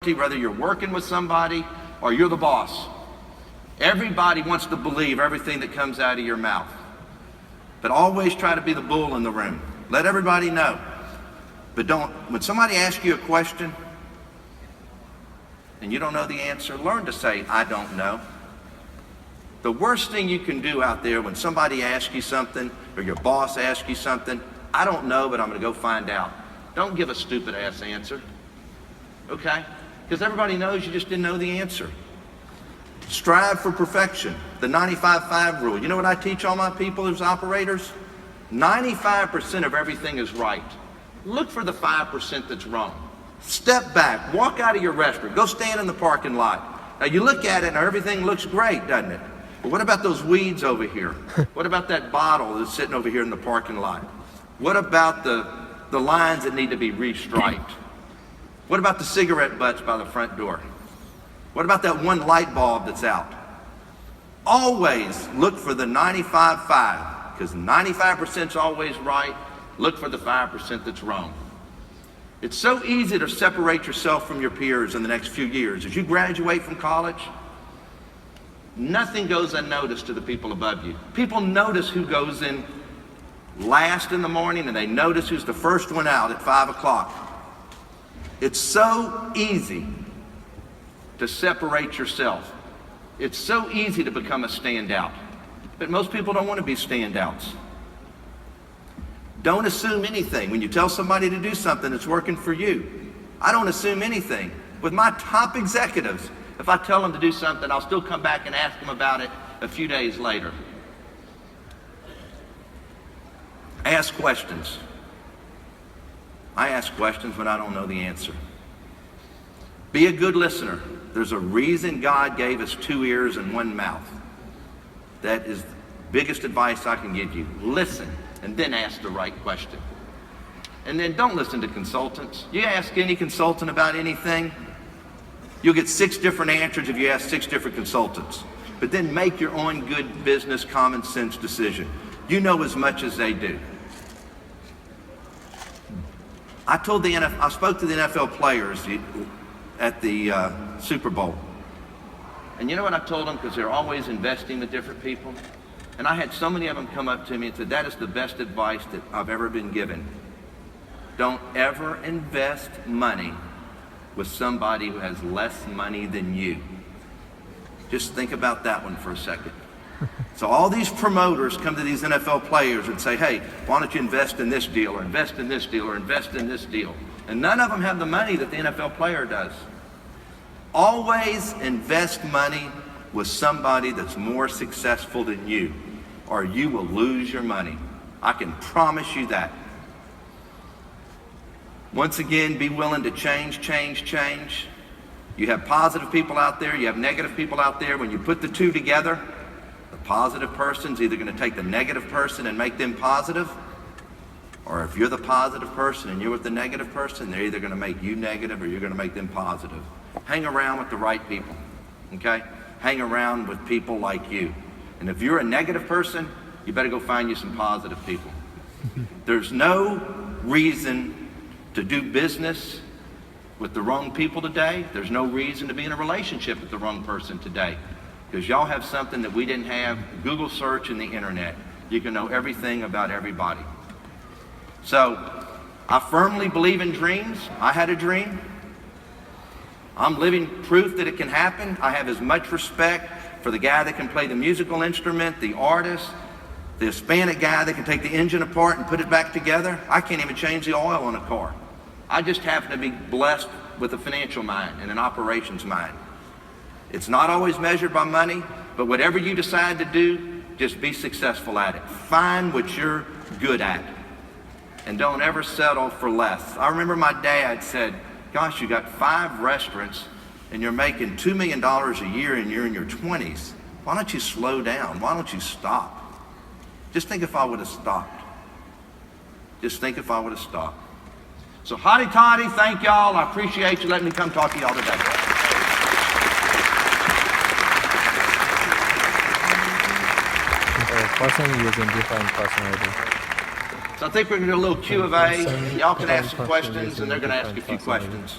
responsibility, whether you're working with somebody or you're the boss. Everybody wants to believe everything that comes out of your mouth. But always try to be the bull in the room. Let everybody know. But when somebody asks you a question and you don't know the answer, learn to say, I don't know. The worst thing you can do out there when somebody asks you something or your boss asks you something, I don't know, but I'm going to go find out. Don't give a stupid ass answer, okay? Because everybody knows you just didn't know the answer. Strive for perfection, the 95-5 rule. You know what I teach all my people as operators? 95% of everything is right. Look for the 5% that's wrong. Step back, walk out of your restaurant, go stand in the parking lot. Now you look at it and everything looks great, doesn't it? But what about those weeds over here? What about that bottle that's sitting over here in the parking lot? What about the lines that need to be restriped? What about the cigarette butts by the front door? What about that one light bulb that's out? Always look for the 95-5, because 95% is always right. Look for the 5% that's wrong. It's so easy to separate yourself from your peers in the next few years. As you graduate from college, nothing goes unnoticed to the people above you. People notice who goes in last in the morning, and they notice who's the first one out at 5 o'clock. It's so easy to separate yourself. It's so easy to become a standout. But most people don't want to be standouts. Don't assume anything. When you tell somebody to do something that's working for you, I don't assume anything. With my top executives, if I tell them to do something, I'll still come back and ask them about it a few days later. Ask questions. I ask questions when I don't know the answer. Be a good listener. There's a reason God gave us 2 ears and 1 mouth. That is the biggest advice I can give you. Listen, and then ask the right question. And then don't listen to consultants. You ask any consultant about anything, you'll get 6 different answers if you ask 6 different consultants. But then make your own good business, common sense decision. You know as much as they do. I spoke to the NFL players at the Super Bowl. And you know what I told them? Because they're always investing with different people. And I had so many of them come up to me and said, that is the best advice that I've ever been given. Don't ever invest money with somebody who has less money than you. Just think about that one for a second. So all these promoters come to these NFL players and say, hey, why don't you invest in this deal or invest in this deal or invest in this deal? And none of them have the money that the NFL player does. Always invest money with somebody that's more successful than you, or you will lose your money. I can promise you that. Once again, be willing to change. You have positive people out there, you have negative people out there. When you put the two together, the positive person's either going to take the negative person and make them positive, or if you're the positive person and you're with the negative person, they're either going to make you negative or you're going to make them positive. Hang around with the right people, okay? Hang around with people like you. And if you're a negative person, you better go find you some positive people. There's no reason to do business with the wrong people today. There's no reason to be in a relationship with the wrong person today. Because y'all have something that we didn't have, Google search and the internet. You can know everything about everybody. So, I firmly believe in dreams. I had a dream. I'm living proof that it can happen. I have as much respect for the guy that can play the musical instrument, the artist, the Hispanic guy that can take the engine apart and put it back together. I can't even change the oil on a car. I just happen to be blessed with a financial mind and an operations mind. It's not always measured by money, but whatever you decide to do, just be successful at it. Find what you're good at, and don't ever settle for less. I remember my dad said, gosh, you got 5 restaurants and you're making $2 million a year and you're in your 20s. Why don't you slow down? Why don't you stop? Just think if I would have stopped. Just think if I would have stopped. So hotty toddy, thank y'all. I appreciate you letting me come talk to y'all today. Person using different personalities. So I think we're going to do a little Q of A. Y'all can ask some questions, and they're going to ask a few questions.